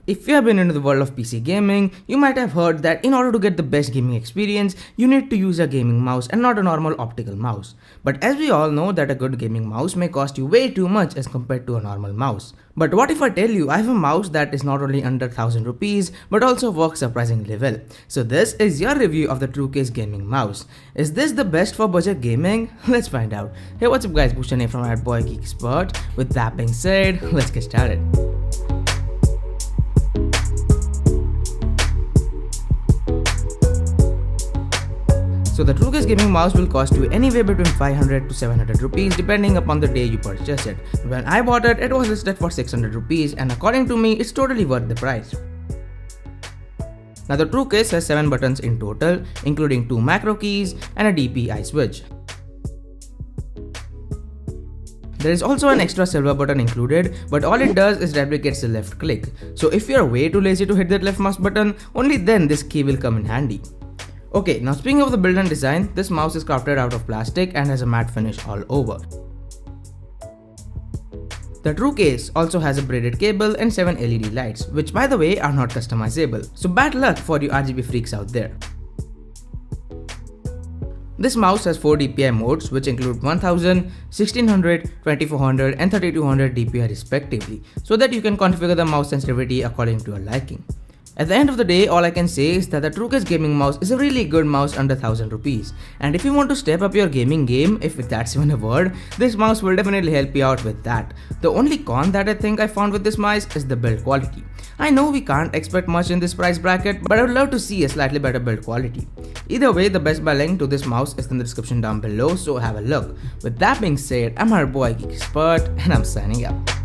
If you have been into the world of PC gaming, you might have heard that in order to get the best gaming experience, you need to use a gaming mouse and not a normal optical mouse. But as we all know that a good gaming mouse may cost you way too much as compared to a normal mouse. But what if I tell you I have a mouse that is not only under 1000 rupees but also works surprisingly well? So this is your review of the TrueCase gaming mouse. Is this the best for budget gaming? Let's find out. Hey, what's up guys, Bhushan here from abgeekexpert. With that being said, let's get started. So the TrueCase gaming mouse will cost you anywhere between 500 to 700 rupees depending upon the day you purchase it. When I bought it, it was listed for 600 rupees and according to me, it's totally worth the price. Now the TrueCase has 7 buttons in total, including 2 macro keys and a DPI switch. There is also an extra silver button included, but all it does is replicates the left click. So if you are way too lazy to hit that left mouse button, only then this key will come in handy. Okay, now speaking of the build and design, this mouse is crafted out of plastic and has a matte finish all over. The TrueCase also has a braided cable and 7 LED lights, which by the way are not customizable, so bad luck for you RGB freaks out there. This mouse has 4 DPI modes which include 1000, 1600, 2400 and 3200 DPI respectively, so that you can configure the mouse sensitivity according to your liking. At the end of the day, all I can say is that the TrueCase gaming mouse is a really good mouse under 1000 rupees. And if you want to step up your gaming game, if that's even a word, this mouse will definitely help you out with that. The only con that I think I found with this mouse is the build quality. I know we can't expect much in this price bracket, but I would love to see a slightly better build quality. Either way, the best buy link to this mouse is in the description down below, so have a look. With that being said, I'm your boy Geek Expert and I'm signing up.